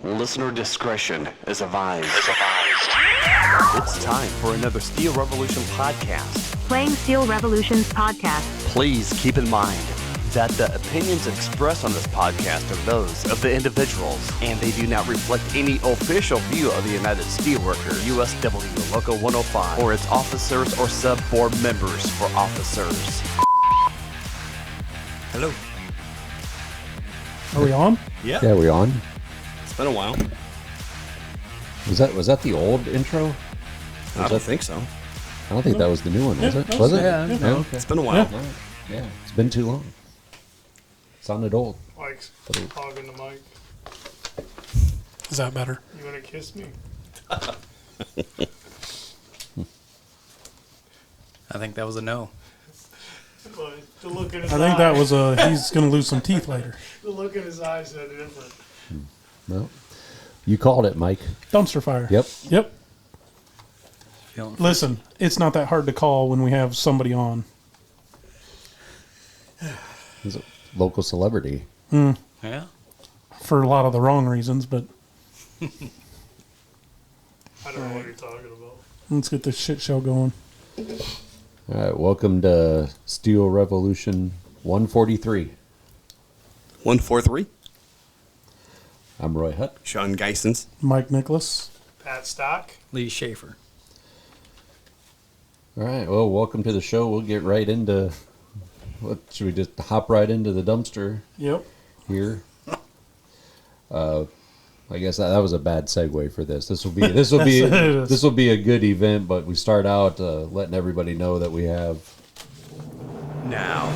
Listener discretion is advised. It's time for another Steel Revolution podcast. Playing Steel Revolution's podcast. Please keep in mind that the opinions expressed on this podcast are those of the individuals, and they do not reflect any official view of the United Steelworkers, USW Local 105, or its officers or sub-board members for officers. Hello. Are we on? Yeah. Yeah, we on? It's been a while. Was that the old intro? I don't think so. I don't think that was the new one, was Yeah, it? that Was was- it? yeah, Yeah. okay. It's been a while. Yeah. Yeah, it's been too long. Sounded old. Mike's hogging the mic. Is that better? You want to kiss me? I think that was a no. But the look in his I think that was he's going to lose some teeth later. The look in his eyes said different. No. You called it, Mike. Dumpster fire. Yep. Yep. Feeling Listen, it's not that hard to call when we have somebody on. He's a local celebrity. Yeah. For a lot of the wrong reasons, but I don't know what you're talking about. let's get this shit show going. All right, welcome to Steel Revolution 143. 143. I'm Roy Hutt. Sean Geisens. Mike Nicholas. Pat Stock. Lee Schaefer. All right, well, welcome to the show. We'll get right into, should we just hop right into the dumpster Yep. here? I guess that was a bad segue for this. This will be a good event, but we start out letting everybody know that we have Now,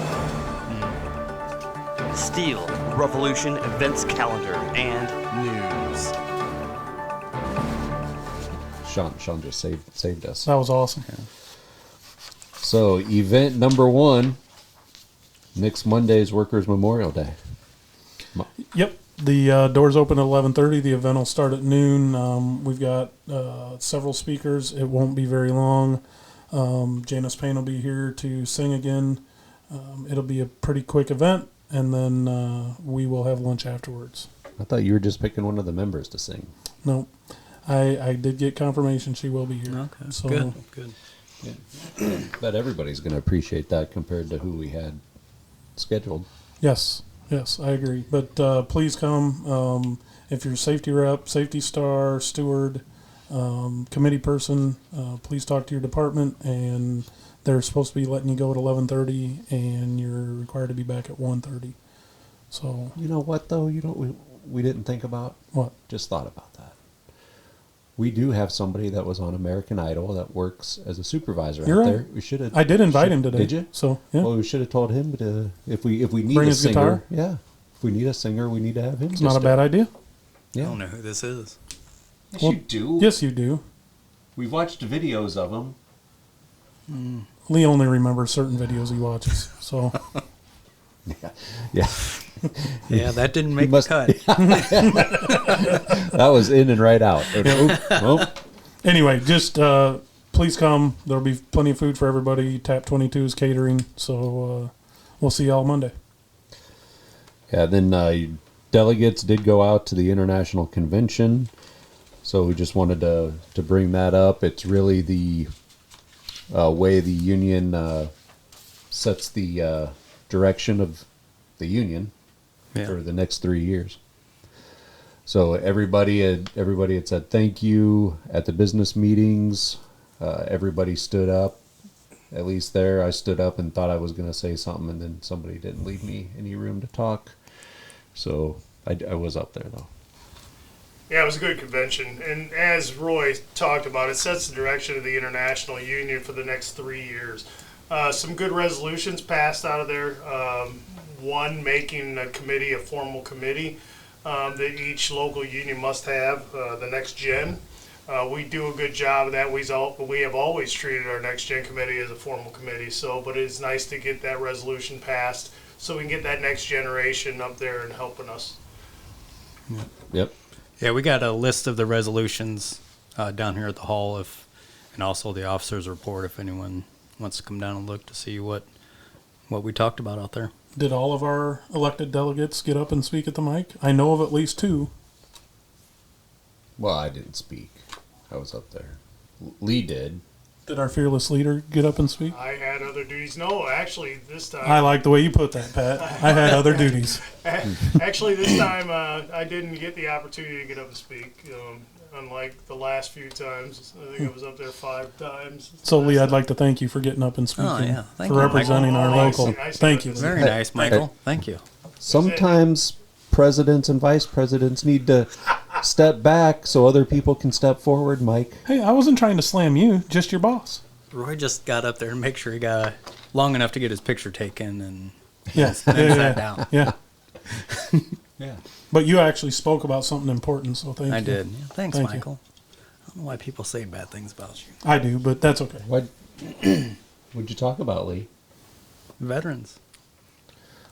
Steel Revolution events calendar and news. Sean just saved us. That was awesome. So, event number 1, next Monday's Workers' Memorial Day. Yep. The doors open at 11:30. The event will start at noon. We've got several speakers. It won't be very long. Janice Payne will be here to sing again. It'll be a pretty quick event, and then we will have lunch afterwards. I thought you were just picking one of the members to sing. No, I did get confirmation she will be here. Okay. So Good. Good. Bet everybody's going to appreciate that compared to who we had scheduled. yes, I agree. But please come. If you're a safety rep, safety star, steward, committee person, please talk to your department. And they're supposed to be letting you go at 11:30, and you're required to be back at 1:30. So You know what, though? We didn't think about? what? Just thought about that. We do have somebody that was on American Idol that works as a supervisor You're out right. there. We should have. I did invite him today. Did you? So yeah, Well, we should have told him to, if we need Bring a his singer. guitar? Yeah. If we need a singer, we need to have him. it's not a bad idea. I Yeah. don't know who this is. Yes, Well, you do. Yes, you do. We've watched videos of him. Lee only remembers certain videos he watches. So Yeah. Yeah, that didn't make must- the cut. That was in and right out. Oh, anyway, just please come. There'll be plenty of food for everybody. Tap 22 is catering. So we'll see y'all Monday. yeah, then delegates did go out to the International Convention. So we just wanted to bring that up. It's really the way the union sets the direction of the union Yeah. for the next 3 years. So everybody had said thank you at the business meetings. Everybody stood up. At least there, I stood up and thought I was going to say something, and then somebody didn't leave me any room to talk. So I was up there though. Yeah, it was a good convention. And as Roy talked about, it sets the direction of the International Union for the next 3 years. Some good resolutions passed out of there. One, making a committee a formal committee that each local union must have, the next gen. We do a good job of that. We have always treated our next gen committee as a formal committee. But it's nice to get that resolution passed so we can get that next generation up there and helping us. Yep. Yeah, we got a list of the resolutions down here at the hall, and also the officers' report if anyone wants to come down and look to see what we talked about out there. Did all of our elected delegates get up and speak at the mic? I know of at least two. Well, I didn't speak. I was up there. Lee did. Did our fearless leader get up and speak? I had other duties. No, actually, this time. I like the way you put that, Pat. I had other duties. Actually, this time I didn't get the opportunity to get up and speak. Unlike the last few times, I think I was up there 5 times. So, Lee, I'd like to thank you for getting up and speaking. Oh, yeah. Thank for you, representing Michael. our Oh, local. I see Thank what you. this Lee. Very nice, Michael. Thank you. Sometimes presidents and vice presidents need to step back so other people can step forward, Mike. Hey, I wasn't trying to slam you, just your boss. Roy just got up there and make sure he got long enough to get his picture taken and Yeah. then yeah, sat yeah. down. Yeah. Yeah. But you actually spoke about something important, so thank you. I did. Yeah, thanks, Thank you. Michael. I don't know why people say bad things about you. I do, but that's okay. What'd you talk about, Lee? Veterans.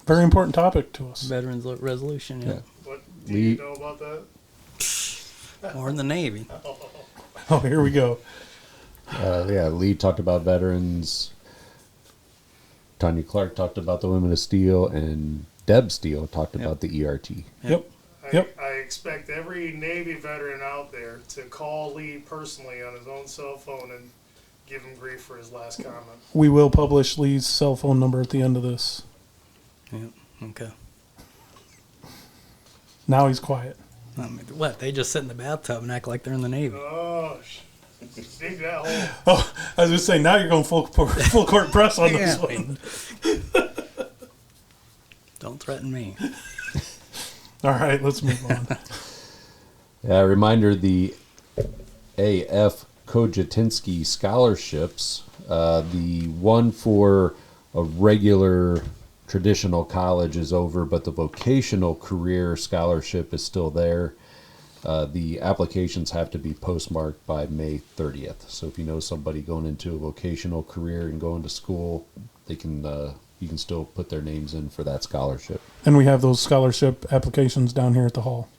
Very important topic to us. Veterans resolution, yeah. What do Lee- you know about that? Or in the Navy. Oh, here we go. Lee talked about veterans. Tanya Clark talked about the Women of Steel, and Deb Steele talked about the ERT. Yep. Yep. I expect every Navy veteran out there to call Lee personally on his own cell phone and give him grief for his last comment. We will publish Lee's cell phone number at the end of this. Yeah. Okay. Now he's quiet. I mean, what? They just sit in the bathtub and act like they're in the Navy. Oh, dig that hole. Oh, I was just saying, now you're going full court press on this Yeah, one. Don't threaten me. All right, let's move on. Reminder, the A.F. Kojatinsky scholarships, the one for a regular traditional college is over, but the vocational career scholarship is still there. The applications have to be postmarked by May 30th. So if you know somebody going into a vocational career and going to school, they can you can still put their names in for that scholarship. And we have those scholarship applications down here at the hall.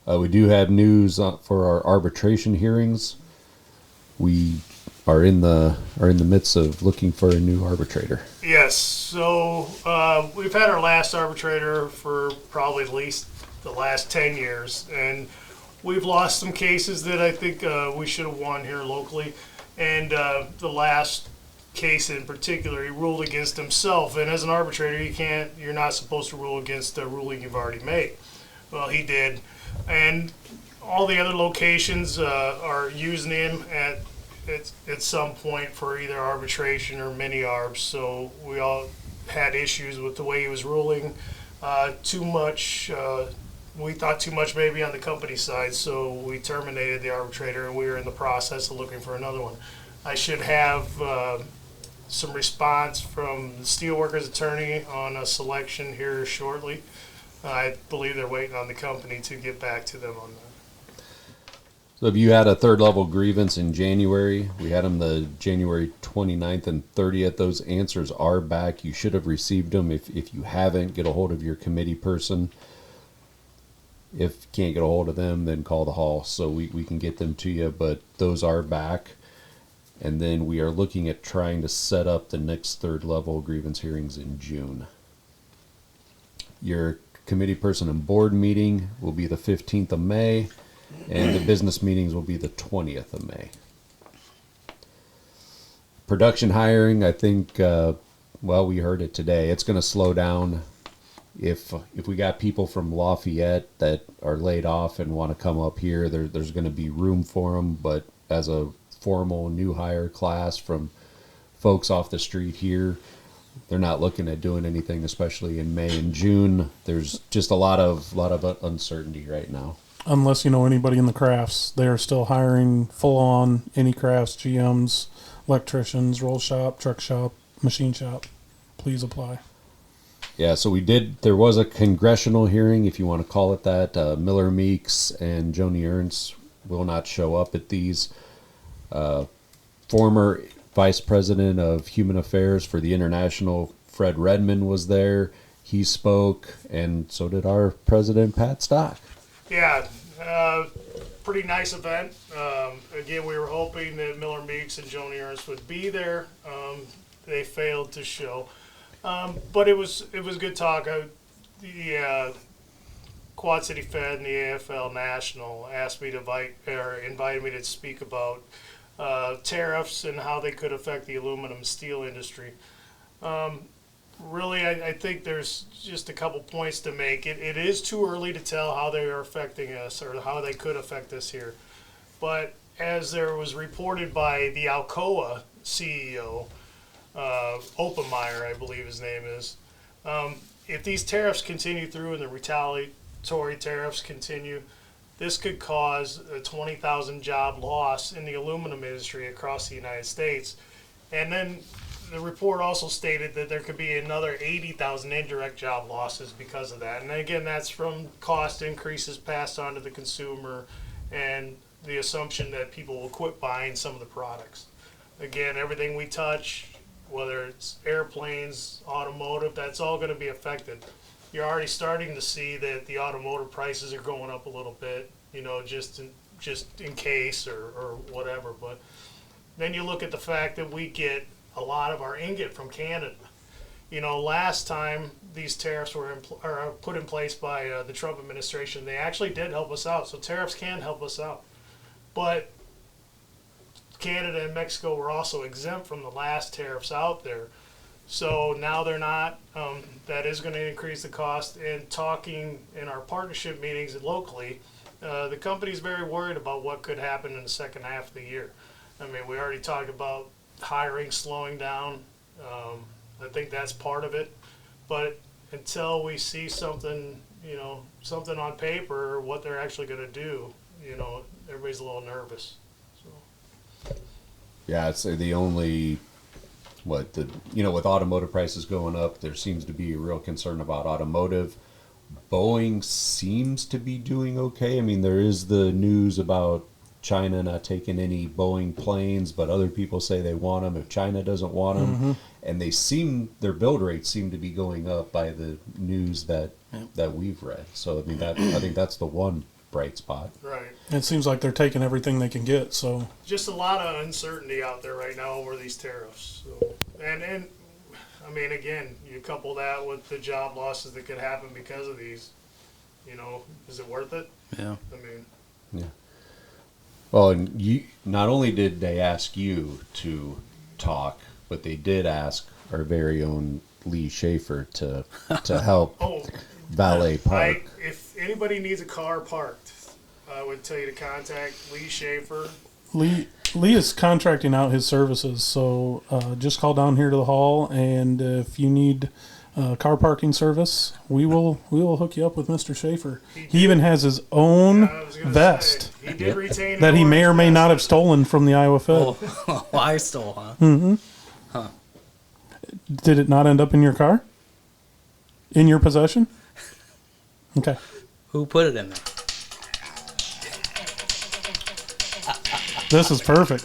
We do have news for our arbitration hearings. We are in the midst of looking for a new arbitrator. Yes, so we've had our last arbitrator for probably at least the last 10 years, and we've lost some cases that I think we should have won here locally. And the last case in particular, he ruled against himself. And as an arbitrator, you're not supposed to rule against a ruling you've already made. Well, he did, and all the other locations are using him at some point for either arbitration or mini arbs. So we all had issues with the way he was ruling. Too much. We thought too much maybe on the company side, so we terminated the arbitrator, and we were in the process of looking for another one. I should have some response from the steelworkers attorney on a selection here shortly. I believe they're waiting on the company to get back to them on that. So if you had a third level grievance in January, we had them the January 29th and 30th. Those answers are back. You should have received them. If you haven't, get a hold of your committee person. If you can't get a hold of them, then call the hall so we can get them to you. But those are back. And then we are looking at trying to set up the next third level grievance hearings in June. Your committee person and board meeting will be the 15th of May, and the business meetings will be the 20th of May. Production hiring, I think, we heard it today. It's going to slow down. If we got people from Lafayette that are laid off and want to come up here, there's going to be room for them, but as a formal new hire class from folks off the street here, they're not looking at doing anything, especially in May and June. There's just a lot of uncertainty right now. Unless you know anybody in the crafts, they are still hiring full on any crafts, GMs, electricians, roll shop, truck shop, machine shop. Please apply. Yeah, so there was a congressional hearing, if you want to call it that. Miller Meeks and Joni Ernst will not show up at these. Former Vice President of Human Affairs for the International, Fred Redmond, was there. He spoke, and so did our president, Pat Stock. Yeah, pretty nice event. Again, we were hoping that Miller Meeks and Joni Ernst would be there. They failed to show. But it was good talk. Quad City Fed and the AFL National asked me to invited me to speak about tariffs and how they could affect the aluminum steel industry. Really, I think there's just a couple points to make. It is too early to tell how they are affecting us or how they could affect us here. But as there was reported by the Alcoa CEO, Oppenmeyer, I believe his name is, if these tariffs continue through and the retaliatory tariffs continue, this could cause a 20,000 job loss in the aluminum industry across the United States. And then the report also stated that there could be another 80,000 indirect job losses because of that. And again, that's from cost increases passed on to the consumer and the assumption that people will quit buying some of the products. Again, everything we touch, whether it's airplanes, automotive, that's all going to be affected. You're already starting to see that the automotive prices are going up a little bit, just in case or whatever. But then you look at the fact that we get a lot of our ingot from Canada. Last time these tariffs were put in place by the Trump administration, they actually did help us out. So tariffs can help us out. But Canada and Mexico were also exempt from the last tariffs out there. So now they're not. That is going to increase the cost. And talking in our partnership meetings locally, the company's very worried about what could happen in the second half of the year. I mean, we already talked about hiring slowing down. I think that's part of it. But until we see something, something on paper, what they're actually going to do, everybody's a little nervous. So. Yeah, I'd say the only, with automotive prices going up, there seems to be a real concern about automotive. Boeing seems to be doing okay. I mean, there is the news about China not taking any Boeing planes, but other people say they want them if China doesn't want them. Mm-hmm. And their build rates seem to be going up by the news that we've read. So, I mean, I think that's the one bright spot. Right. It seems like they're taking everything they can get. So just a lot of uncertainty out there right now over these tariffs. So, and I mean, again, you couple that with the job losses that could happen because of these. Is it worth it? Yeah. I mean. Yeah. Well, and not only did they ask you to talk, but they did ask our very own Lee Schaefer to help valet park. If anybody needs a car parked, I would tell you to contact Lee Schaefer. Lee is contracting out his services, so just call down here to the hall, and if you need car parking service, we will hook you up with Mr. Schaefer. He even has his own vest that he may or may not have stolen from the Iowa Fed. Oh, I stole, huh? Mm-hmm. Huh. Did it not end up in your car? In your possession? Okay. Who put it in there? This is perfect.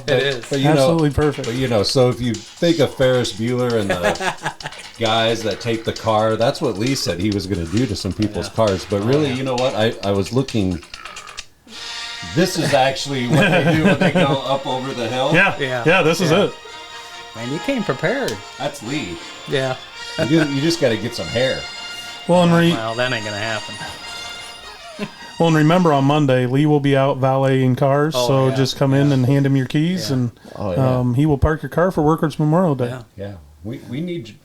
It is. But absolutely perfect. But so if you think of Ferris Bueller and the guys that take the car, that's what Lee said he was going to do to some people's cars. But really, you know what? I was looking. This is actually what they do when they go up over the hill. Yeah. This is it. Man, you came prepared. That's Lee. Yeah. You just got to get some hair. Well, that ain't gonna happen. Well, and remember on Monday, Lee will be out valeting cars, just come in and hand him your keys, and he will park your car for Workers' Memorial Day. Yeah. We need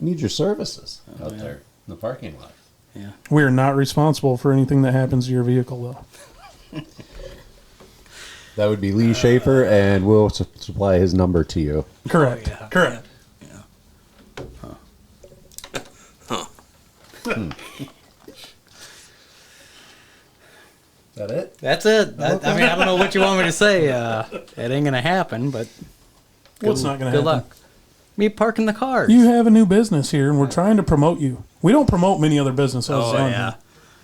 your services out there in the parking lot. Yeah. We are not responsible for anything that happens to your vehicle, though. That would be Lee Schaefer, and we'll supply his number to you. Correct. Oh, yeah. Correct. Yeah. Huh. That it? That's it. I mean, I don't know what you want me to say. It ain't gonna happen, but What's not going to happen? Good luck. Me parking the cars. You have a new business here, and we're trying to promote you. We don't promote many other businesses. Oh on yeah. here.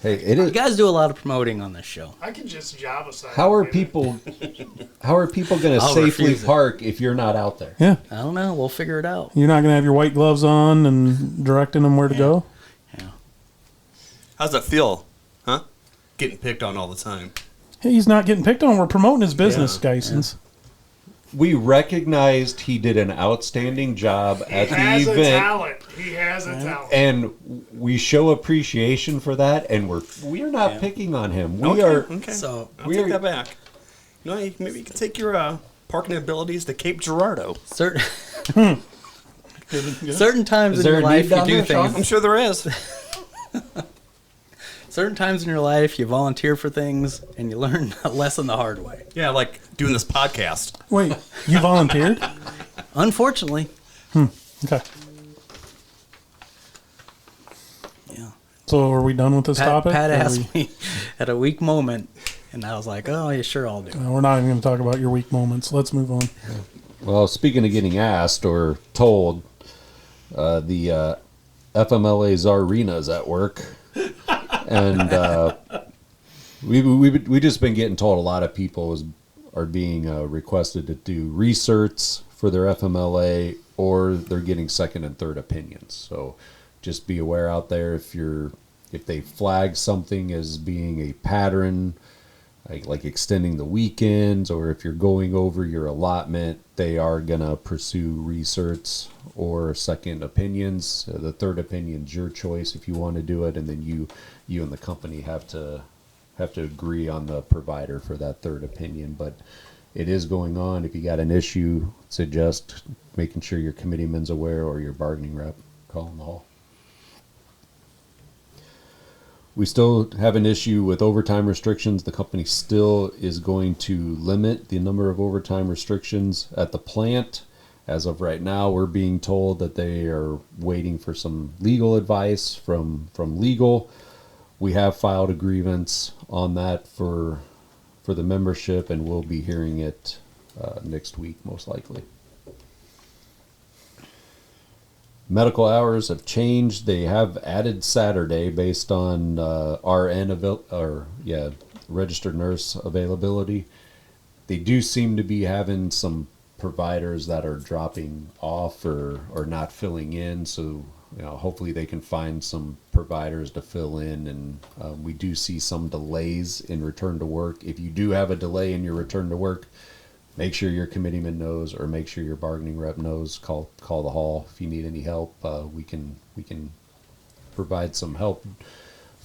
Hey, it is. You guys do a lot of promoting on this show. I can just Java side. How are people going to I'll safely refuse it. park if you're not out there? Yeah. I don't know. We'll figure it out. You're not going to have your white gloves on and directing them where to go? Yeah. How's that feel? Huh? Getting picked on all the time. Hey, he's not getting picked on. We're promoting his business, Geissens. We recognized he did an outstanding job at the has a event. talent. He has a talent. And we show appreciation for that, and we're not picking on him. We are. Okay. So I'll take that back. You know, maybe you can take your parking abilities to Cape Girardeau. certain Good. certain times Is in there your a need life you down do there, Sean? things. I'm sure there is. Certain times in your life you volunteer for things and you learn a lesson the hard way. Yeah, like doing this podcast. Wait, you volunteered? Unfortunately, Okay. yeah. So are we done with this topic? Pat Or asked me at a weak moment, and I was like, "Oh, yeah, sure, I'll do it." we're not even going to talk about your weak moments. Let's move on. Well, speaking of getting asked or told, the FMLA Czarina is at work, and we just been getting told a lot of people are being requested to do research for their FMLA, or they're getting second and third opinions. So just be aware out there if they flag something as being a pattern, like extending the weekends, or if you're going over your allotment, they are going to pursue research or second opinions. The third opinion's your choice if you want to do it, and then you and the company have to agree on the provider for that third opinion. But it is going on. If you got an issue, suggest making sure your committeeman's aware or your bargaining rep calling the hall. We still have an issue with overtime restrictions. The company still is going to limit the number of overtime restrictions at the plant. As of right now, we're being told that they are waiting for some legal advice from legal. We have filed a grievance on that for the membership, and we'll be hearing it next week, most likely. Medical hours have changed. They have added Saturday based on registered nurse availability. They do seem to be having some providers that are dropping off or not filling in. So, hopefully they can find some providers to fill in. And we do see some delays in return to work. If you do have a delay in your return to work, make sure your committeeman knows, or make sure your bargaining rep knows. Call the hall if you need any help. We can provide some help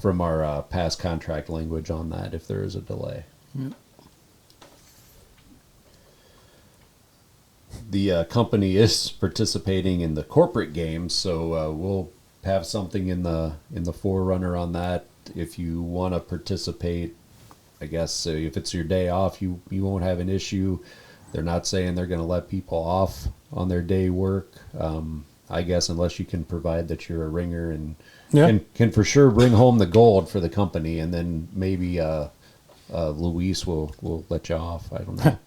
from our past contract language on that if there is a delay. Yep. The company is participating in the corporate games, so we'll have something in the forerunner on that. If you want to participate, I guess if it's your day off, you won't have an issue. They're not saying they're going to let people off on their day work. I guess unless you can provide that you're a ringer and can for sure bring home the gold for the company, and then maybe Luis will let you off. I don't know.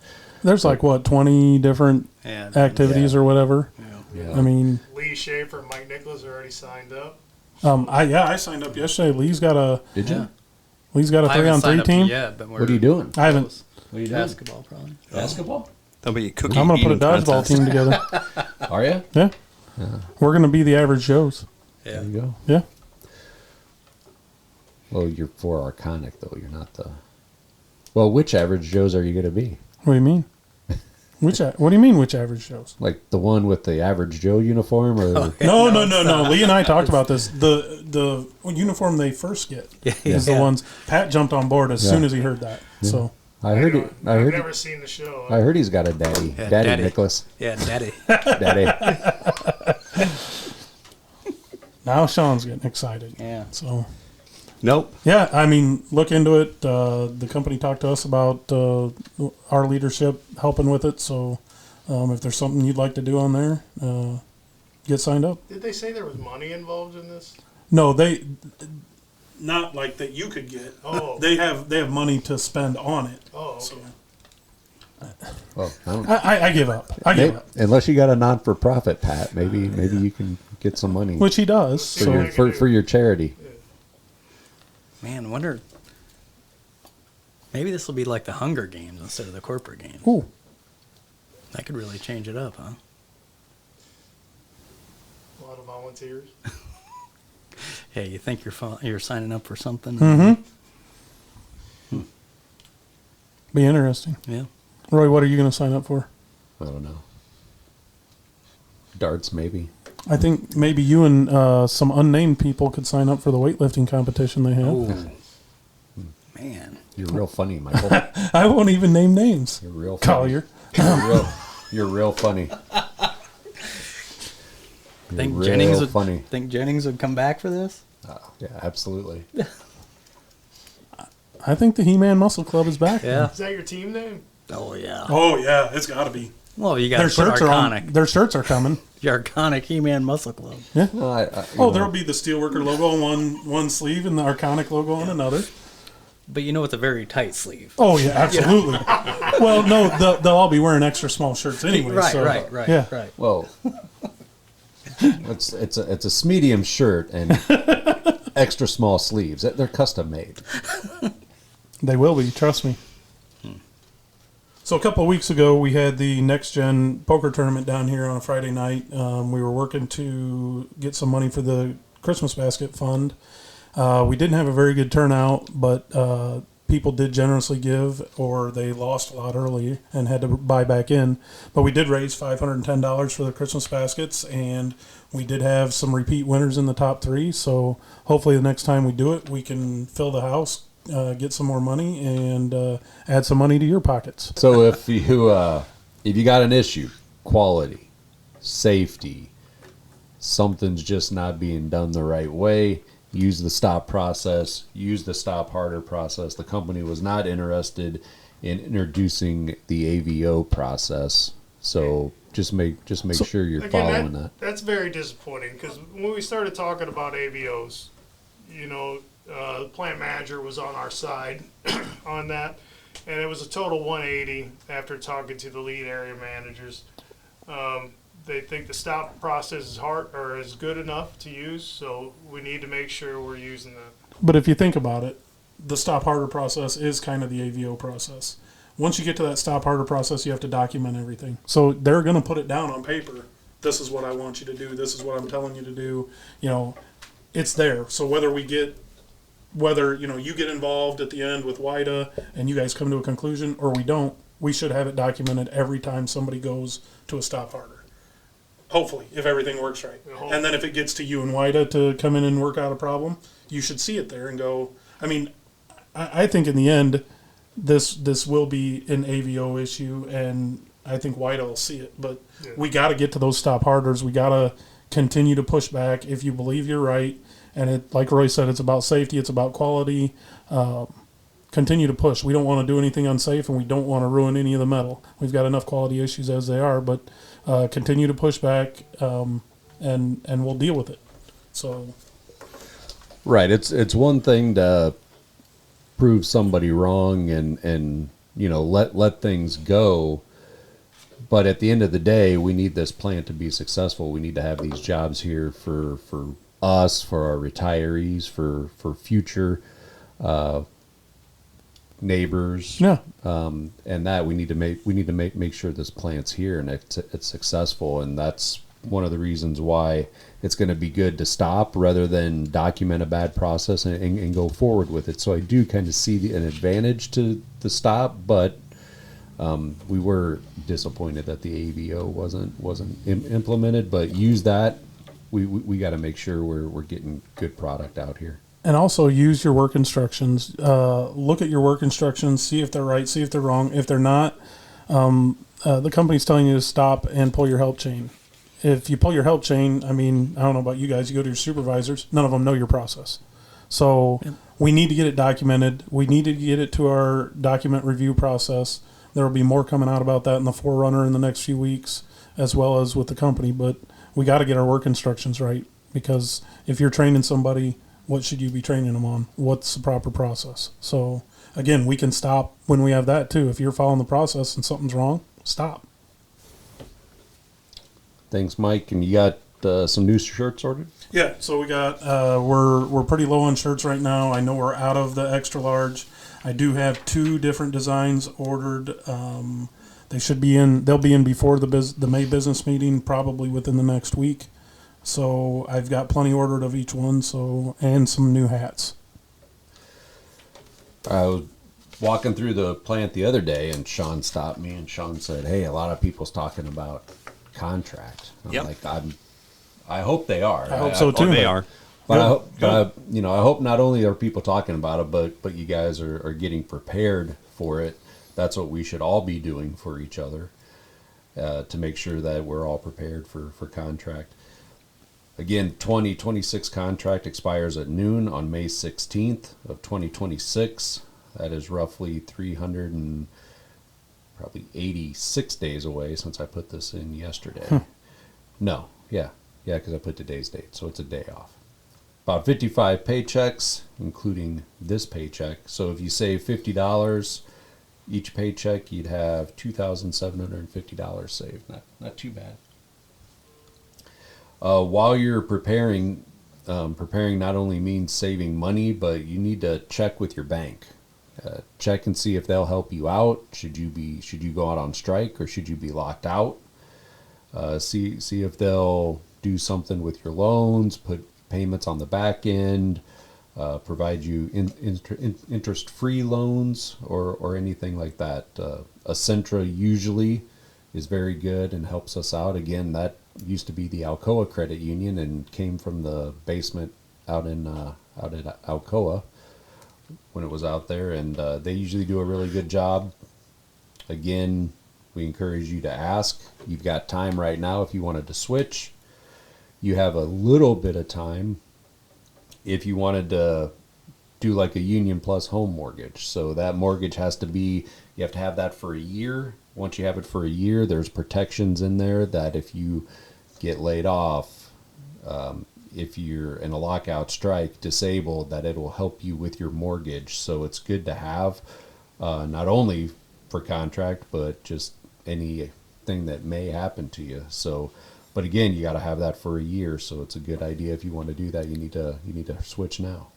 There's 20 different activities or whatever. Yeah. I mean, Lee Schaefer and Mike Nicholas are already signed up. I signed up yesterday. Lee's got a Did you? Lee's got a I haven't 3-on-3 signed up team. yet, but What are you doing? I haven't. What are you doing? Basketball, probably. Basketball? That'll be a cookie. I'm gonna put a eating dodgeball contest. team together. Are you? Yeah. We're gonna be the average Joes. Yeah. There you go. Yeah. Well, you're for Arconic, though. You're not the... Well, which average Joes are you going to be? What do you mean? What do you mean? Which average Joes? Like the one with the average Joe uniform? Or No. Lee and I talked about this. The uniform they first get is the ones. Pat jumped on board as soon as he heard that. So I've never seen the show. I heard he's got a daddy. Yeah, daddy Nicholas. Yeah, daddy. Daddy. now Sean's getting excited. Yeah. So Nope. yeah, I mean, look into it. The company talked to us about our leadership helping with it. So if there's something you'd like to do on there, get signed up. Did they say there was money involved in this? No, they not like that you could get. Oh. They have money to spend on it. Oh, okay. So Well, I don't, I give up. I give up. unless you got a non-for-profit, Pat, maybe you can get some money Which he does. for, So your, for your charity. Man, wonder. Maybe this will be like the Hunger Games instead of the corporate games. Ooh. That could really change it up, huh? A lot of volunteers. Hey, you think you're signing up for something? Mm-hmm. Be interesting. Yeah. Roy, what are you going to sign up for? I don't know. Darts, maybe. I think maybe you and some unnamed people could sign up for the weightlifting competition they have. Oh, man. You're real funny, Michael. I won't even name names. You're real funny. Collier. You're real funny. Think real Jennings would funny. think Jennings would come back for this? Yeah, absolutely. I think the He-Man Muscle Club is back. Yeah. Is that your team name? Oh yeah. Oh yeah, it's got to be. Well, you got Their to put shirts are Arconic. on. Their shirts are coming. The Arconic He-Man Muscle Club. Yeah. No, Oh, there'll be the Steelworker logo on one sleeve and the Arconic logo on another. But you know it's a very tight sleeve. Oh yeah, absolutely. Well, no, they'll all be wearing extra small shirts anyway. Right, so, right. Yeah. Well, it's a medium shirt and extra small sleeves. They're custom made. They will be, trust me. So a couple of weeks ago, we had the Next Gen poker tournament down here on a Friday night. We were working to get some money for the Christmas Basket Fund. We didn't have a very good turnout, but people did generously give, or they lost a lot early and had to buy back in. But we did raise $510 for the Christmas baskets, and we did have some repeat winners in the top 3. So hopefully the next time we do it, we can fill the house, get some more money, and add some money to your pockets. So if you got an issue, quality, safety, something's just not being done the right way, use the stop process, use the stop harder process. The company was not interested in introducing the AVO process. So just make sure you're Again, following that. That's very disappointing because when we started talking about AVOs, the plant manager was on our side on that, and it was a total 180 after talking to the lead area managers. They think the stop process is good enough to use, so we need to make sure we're using that. But if you think about it, the stop harder process is kind of the AVO process. Once you get to that stop harder process, you have to document everything. So they're going to put it down on paper. This is what I want you to do. This is what I'm telling you to do. It's there. So whether you get involved at the end with WIDA and you guys come to a conclusion, or we don't, we should have it documented every time somebody goes to a stop harder. Hopefully, if everything works right. And then if it gets to you and WIDA to come in and work out a problem, you should see it there and go, I think in the end, this will be an AVO issue, and I think WIDA will see it. But we got to get to those stop harders. We got to continue to push back. If you believe you're right, and it, like Roy said, it's about safety, it's about quality, continue to push. We don't want to do anything unsafe, and we don't want to ruin any of the metal. We've got enough quality issues as they are, but continue to push back, and we'll deal with it. So, Right. It's one thing to prove somebody wrong and let things go, but at the end of the day, we need this plant to be successful. We need to have these jobs here for us, for our retirees, for future neighbors. yeah. And that we need to make sure this plant's here and it's successful, and that's one of the reasons why it's going to be good to stop rather than document a bad process and go forward with it. So I do kind of see an advantage to the stop, but we were disappointed that the AVO wasn't implemented. But use that. We got to make sure we're getting good product out here. And also use your work instructions. Look at your work instructions, see if they're right, see if they're wrong. If they're not, the company's telling you to stop and pull your help chain. If you pull your help chain, I don't know about you guys, you go to your supervisors, none of them know your process. So we need to get it documented. We need to get it to our document review process. There will be more coming out about that in the Forerunner in the next few weeks, as well as with the company. But we got to get our work instructions right, because if you're training somebody, what should you be training them on? What's the proper process? So, again, we can stop when we have that, too. If you're following the process and something's wrong, stop. Thanks, Mike. And you got some new shirts ordered? Yeah, so we got, we're pretty low on shirts right now. I know we're out of the extra large. I do have 2 different designs ordered. They'll be in before the May business meeting, probably within the next week. So I've got plenty ordered of each one, and some new hats. I was walking through the plant the other day, and Sean stopped me, and Sean said, "Hey, a lot of people's talking about contract." I'm Yep. like, I hope they are. I hope so Oh, too. they are. But I, Good, hope, I hope not only are people talking about it, but you guys are getting prepared for it. That's what we should all be doing for each other, to make sure that we're all prepared for contract. Again, 2026 contract expires at noon on May 16th of 2026. That is roughly 386 days away since I put this in yesterday. No, yeah, because I put today's date, so it's a day off. About 55 paychecks, including this paycheck. So if you save $50 each paycheck, you'd have $2,750 saved. Not too bad. While you're preparing not only means saving money, but you need to check with your bank. Check and see if they'll help you out. Should you go out on strike, or should you be locked out? See if they'll do something with your loans, put payments on the back end, provide you interest-free loans or anything like that. Essentra usually is very good and helps us out. Again, that used to be the Alcoa Credit Union and came from the basement out at Alcoa when it was out there, and they usually do a really good job. Again, we encourage you to ask. You've got time right now if you wanted to switch. You have a little bit of time if you wanted to do like a Union Plus home mortgage. So that mortgage has to be, you have to have that for a year. Once you have it for a year, there's protections in there that if you get laid off, if you're in a lockout strike, disabled, that it will help you with your mortgage. So it's good to have, not only for contract, but just anything that may happen to you. So, but again, you got to have that for a year, so it's a good idea. If you want to do that, you need to switch now.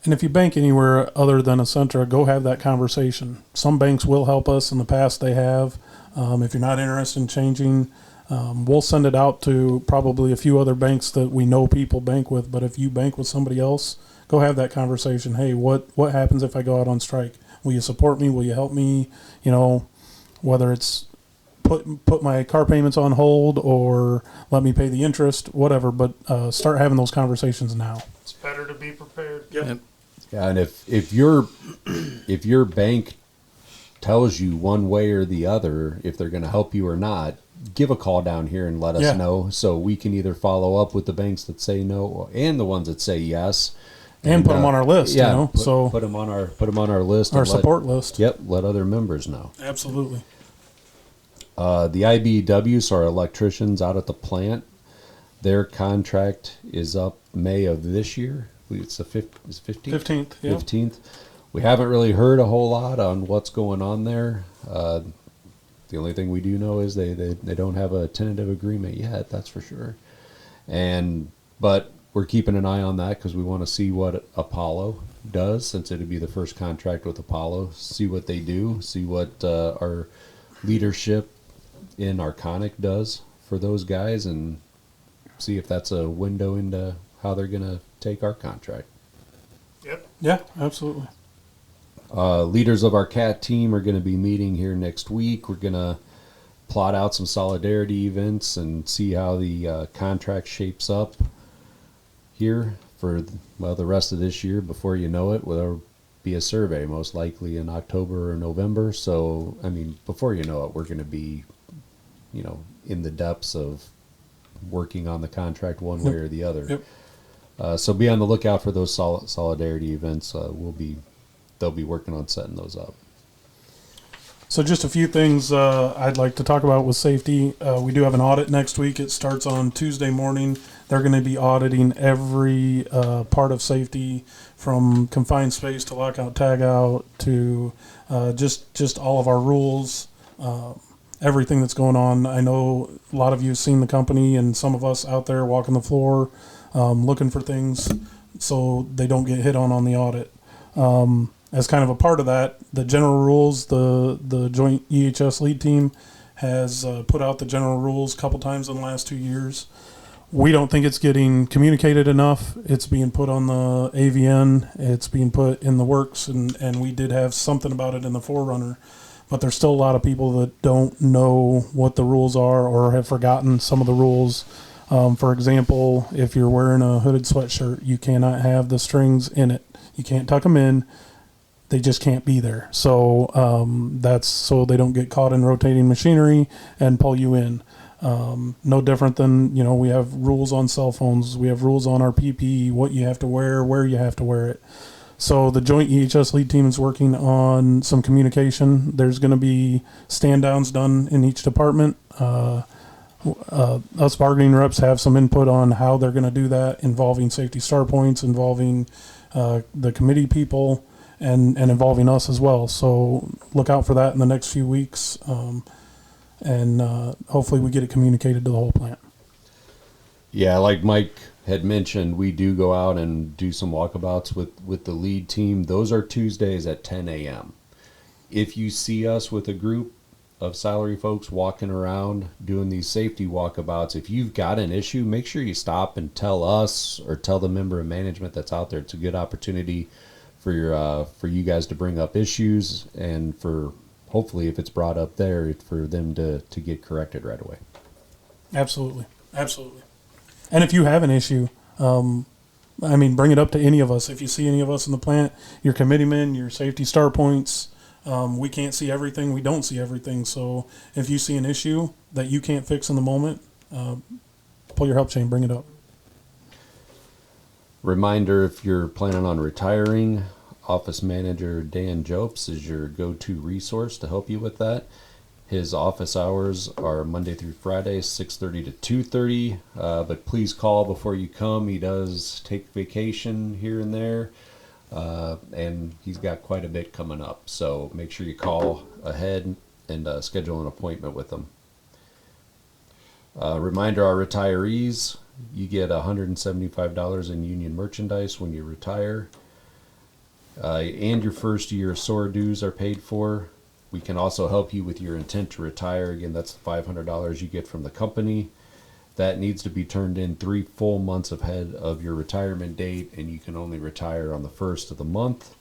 And if you bank anywhere other than Essentra, go have that conversation. Some banks will help us. In the past, they have. If you're not interested in changing, we'll send it out to probably a few other banks that we know people bank with. But if you bank with somebody else, go have that conversation. Hey, what happens if I go out on strike? Will you support me? Will you help me? You know, whether it's put my car payments on hold or let me pay the interest, whatever. But start having those conversations now. It's better to be prepared. Yep. Yeah, and if your bank tells you one way or the other if they're going to help you or not, give a call down here and let us know, so we can either follow up with the banks that say no and the ones that say yes, and put them on our list. Yeah, you know, so put them on our list, our support list. Yep, let other members know. Absolutely. The IBEWs, our electricians out at the plant, their contract is up May of this year. It's the 15th. 15th. Yeah. 15th. We haven't really heard a whole lot on what's going on there. The only thing we do know is they don't have a tentative agreement yet. That's for sure. But we're keeping an eye on that because we want to see what Apollo does, since it'd be the first contract with Apollo. See what they do. See what our leadership in Arconic does for those guys, and see if that's a window into how they're going to take our contract. Yep. Yeah, absolutely. Leaders of our CAT team are going to be meeting here next week. We're going to plot out some solidarity events and see how the contract shapes up here for the rest of this year. Before you know it, there'll be a survey most likely in October or November. So, I mean, before you know it, we're going to be, in the depths of working on the contract one way or the other. Yep. So be on the lookout for those solidarity events. They'll be working on setting those up. So just a few things I'd like to talk about with safety. We do have an audit next week. It starts on Tuesday morning. They're going to be auditing every part of safety, from confined space to lockout tagout to just all of our rules, everything that's going on. I know a lot of you have seen the company, and some of us out there walking the floor looking for things so they don't get hit on the audit. As kind of a part of that, the general rules, the joint EHS lead team has put out the general rules a couple times in the last 2 years. We don't think it's getting communicated enough. It's being put on the AVN. It's being put in the works, and we did have something about it in the Forerunner. But there's still a lot of people that don't know what the rules are or have forgotten some of the rules. For example, if you're wearing a hooded sweatshirt, you cannot have the strings in it. You can't tuck them in. They just can't be there. So that's so they don't get caught in rotating machinery and pull you in. No different than, we have rules on cell phones. We have rules on our PPE, what you have to wear, where you have to wear it. So the joint EHS lead team is working on some communication. There's going to be stand downs done in each department. Us bargaining reps have some input on how they're going to do that, involving safety star points, involving the committee people, and involving us as well. So look out for that in the next few weeks. And hopefully we get it communicated to the whole plant. Yeah, like Mike had mentioned, we do go out and do some walkabouts with the lead team. Those are Tuesdays at 10 a.m. If you see us with a group of salary folks walking around doing these safety walkabouts, if you've got an issue, make sure you stop and tell us or tell the member of management that's out there. It's a good opportunity for you guys to bring up issues, and for hopefully, if it's brought up there, for them to get corrected right away. Absolutely. And if you have an issue, bring it up to any of us. If you see any of us in the plant, your committeemen, your safety star points, we can't see everything. We don't see everything. So if you see an issue that you can't fix in the moment, pull your help chain, bring it up. Reminder, if you're planning on retiring, Office Manager Dan Jopes is your go-to resource to help you with that. His office hours are Monday through Friday, 6:30 to 2:30. But please call before you come. He does take vacation here and there, and he's got quite a bit coming up. So make sure you call ahead and schedule an appointment with him. Reminder, our retirees, you get $175 in union merchandise when you retire. And your first year SOAR dues are paid for. We can also help you with your intent to retire. Again, that's the $500 you get from the company. That needs to be turned in 3 full months ahead of your retirement date, and you can only retire on the first of the month.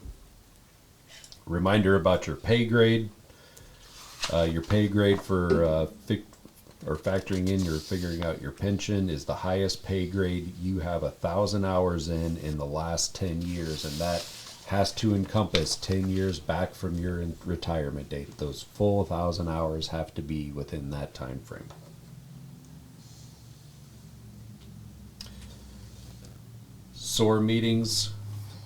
Reminder about your pay grade. Your pay grade for factoring in your figuring out your pension is the highest pay grade you have 1,000 hours in the last 10 years, and that has to encompass 10 years back from your retirement date. Those full 1,000 hours have to be within that time frame. SOAR meetings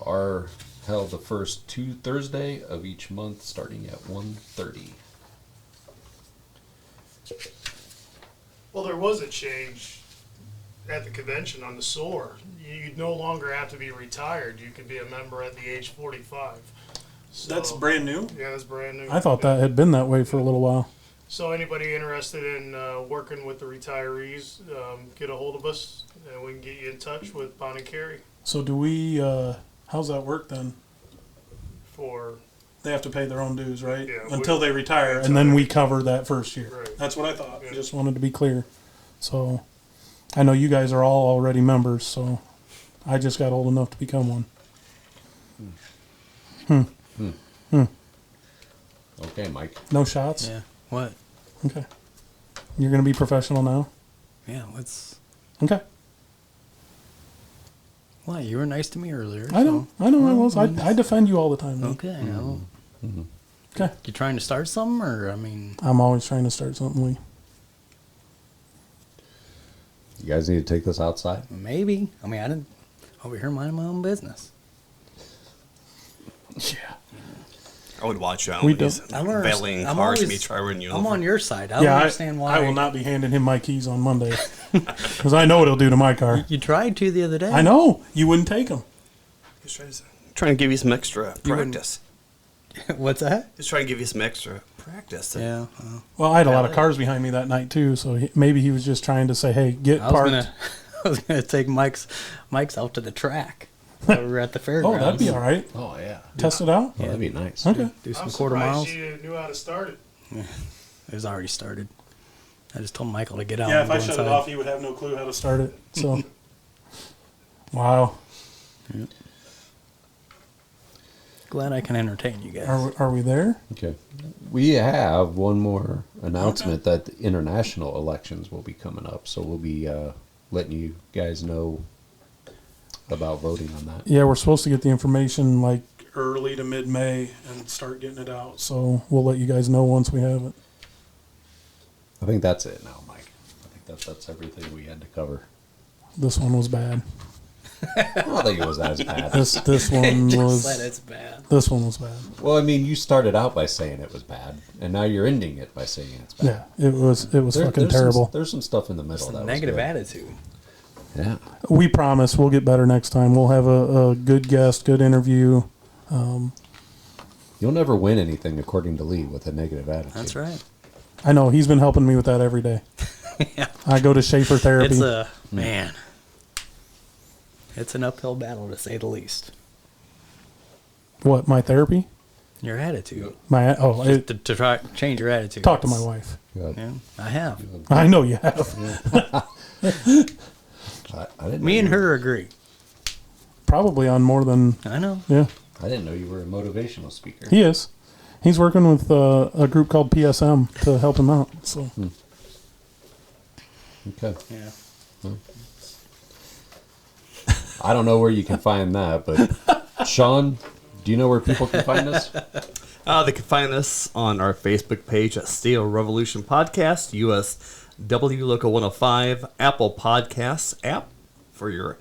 are held the first Thursday of each month, starting at 1:30. Well, there was a change at the convention on the SOAR. You no longer have to be retired. You could be a member at the age 45. So, That's brand new? Yeah, that's brand new. I thought that had been that way for a little while. So anybody interested in working with the retirees, get a hold of us, and we can get you in touch with Bonnie Carey So do we, how's that work then? for... They have to pay their own dues, right? Yeah, Until they retire, until and then they we cover that first year. Right. That's what I thought. Yeah. Just wanted to be clear. So I know you guys are all already members, so I just got old enough to become one. Okay, Mike. No shots? Yeah. What? Okay. You're going to be professional now? Yeah. What's? Okay. Well, you were nice to me earlier. I know. so- I know I was. I defend you all the time. Man. Okay. Well, Okay. you trying to start something, or I mean? I'm always trying to start something, Lee. You guys need to take this outside. Maybe. I mean, I didn't over here minding my own business. Yeah. I would watch out We when he's don't- I'm always- bailing I'm cars to always- me try running you I'm over. on your side. I don't Yeah, understand why. I will not be handing him my keys on Monday. Because I know what he'll do to my car. You tried to the other day. I know. You wouldn't take them. He's trying to give you some extra wouldn't- practice. What's that? He's trying to give you some extra practice. Yeah. Well, I had a lot of cars behind me that night, too. So maybe he was just trying to say, hey, get I was parked. gonna. I was gonna take Mike's out to the track. Over at the fairgrounds. Oh, that'd be all right. Oh, yeah. Test it out? Oh, that'd be nice. Okay. Do some I'm quarter surprised miles. you knew how to start it. It was already started. I just told Michael to get out. Yeah, and if I go shut inside. it off, he would have no clue how to start it. So, wow. Glad I can entertain you guys. Are we there? Okay. We have one more announcement that the international elections will be coming up. So we'll be letting you guys know about voting on that. Yeah, we're supposed to get the information like early to mid-May and start getting it out. So we'll let you guys know once we have it. I think that's it now, Mike. I think that's everything we had to cover. This one was bad. I don't think it was as bad. This one was. Said it's bad. This one was bad. Well, I mean, you started out by saying it was bad, and now you're ending it by saying it's bad. Yeah, it was fucking terrible. There's some stuff in the middle that Negative was good. attitude. Yeah. We promise we'll get better next time. We'll have a good guest, good interview. You'll never win anything, according to Lee, with a negative attitude. That's right. I know he's been helping me with that every day. Yeah. I go to Schaefer therapy. It's a man. It's an uphill battle to say the least. What, my therapy? Your attitude. Just To try change your attitude. talk to my wife. Good. Yeah, I have. I know you have. I didn't Me know and you- her agree. Probably on more than, I know. yeah. I didn't know you were a motivational speaker. He is. He's working with a group called PSM to help him out. So Okay. Yeah. I don't know where you can find that, but Sean, do you know where people can find us? They can find us on our Facebook page at Steel Revolution Podcast, USW Local 105, Apple Podcasts app for your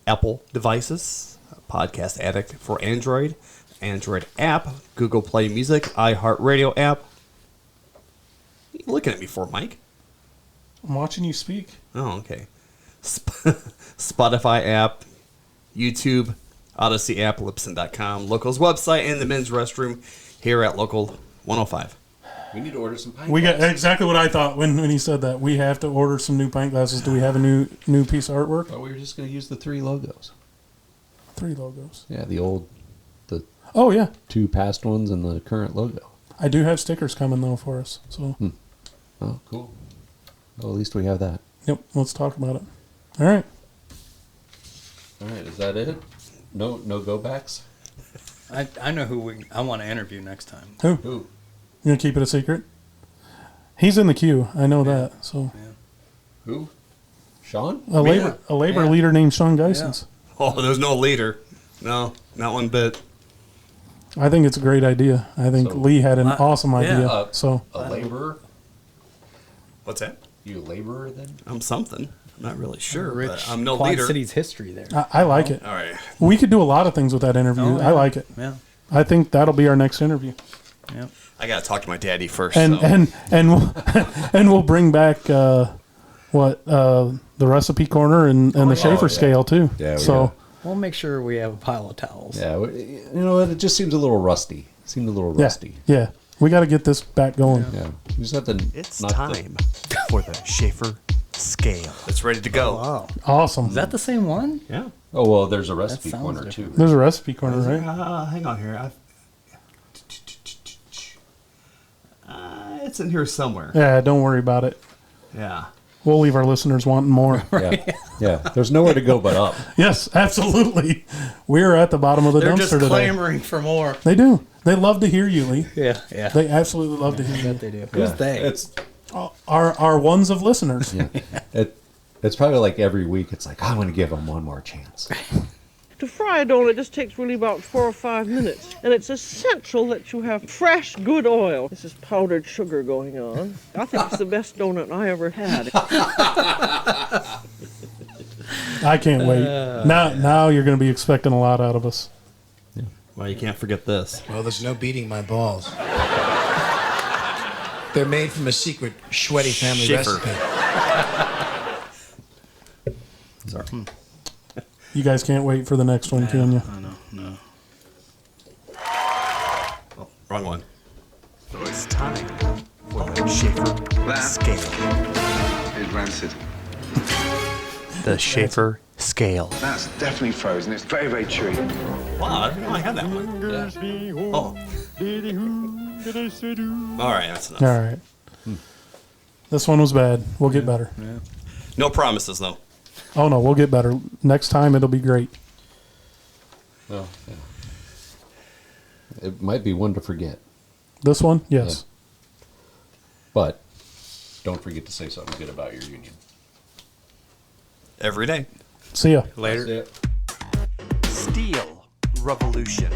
Apple devices, Podcast Addict for Android, Android app, Google Play Music, iHeartRadio app. What are you looking at me for, Mike? I'm watching you speak. Oh, okay. Spotify app, YouTube, Odyssey app, Libsyn.com, Local's website, and the men's restroom here at Local 105. We need to order some pint We got glasses. exactly what I thought when he said that. We have to order some new pint glasses. Do we have a new piece of artwork? But we were just going to use the 3 logos. 3 logos. Yeah, the Oh yeah, 2 past ones and the current logo. I do have stickers coming though for us. So Oh, cool. Well, at least we have that. yep, let's talk about it. All right. All right, is that it? No go backs? I know who I want to interview next time. Who? Who? You gonna keep it a secret? He's in the queue. I know that. So Who? Sean? a labor Yeah. leader named Sean Geisens. Oh, there's no leader. No, not one bit. I think it's a great idea. I think So- Lee had an awesome idea. Uh, So A laborer? What's that? You a laborer then? I'm something. I'm not really sure, Rich but I'm no Quad leader. City's history there. I like it. All right. We could do a lot of things with that interview. Oh, yeah. I like it. Yeah. I think that'll be our next interview. Yeah. I got to talk to my daddy first. And so. and we'll, and we'll bring back the recipe corner and the Schaefer yeah. scale too. Yeah, we so got- We'll make sure we have a pile of towels. Yeah, you know what? It just seems a little rusty. It seemed a little yeah, rusty. yeah, we got to get this back going. Yeah. You just have to It's knock the- time for the Schaefer scale. It's ready to go. Wow. Awesome. Is that the same one? Yeah. Oh, well, there's a recipe sounds corner, different. too. There's a recipe corner, right? Hang on here. It's in here somewhere. Yeah, don't worry about it. Yeah. We'll leave our listeners wanting more. Yeah. Yeah. There's nowhere to go but up. Yes, absolutely. We're at the bottom of the They're dumpster just today. clamoring for more. They do. They love to hear you, Lee. Yeah. Yeah. They absolutely love to hear you. They do. Who's Yeah. they? It's Our ones of listeners. it's probably like every week. It's like, I'm going to give them one more chance. To fry a donut just takes really about 4 or 5 minutes, and it's essential that you have fresh, good oil. This is powdered sugar going on. I think it's the best donut I ever had. I can't wait. Now you're going to be expecting a lot out of us. Well, you can't forget this. Well, there's no beating my balls. They're made from a secret Schweddy family Schiffer. recipe. Sorry. You guys can't wait for the next one, can you? I know. No. Oh, wrong one. It's time for the Schaefer scale. Is rancid. The Schaefer scale. That's definitely frozen. It's very, very chewy. Wow, I didn't know I had that one. Oh. All right, that's enough. All right. This one was bad. We'll get better. No promises, though. Oh, no, we'll get better. Next time, it'll be great. Well, yeah. It might be one to forget. This one? Yes. But don't forget to say something good about your union. every day. See ya. Later. That's it. Steel Revolution.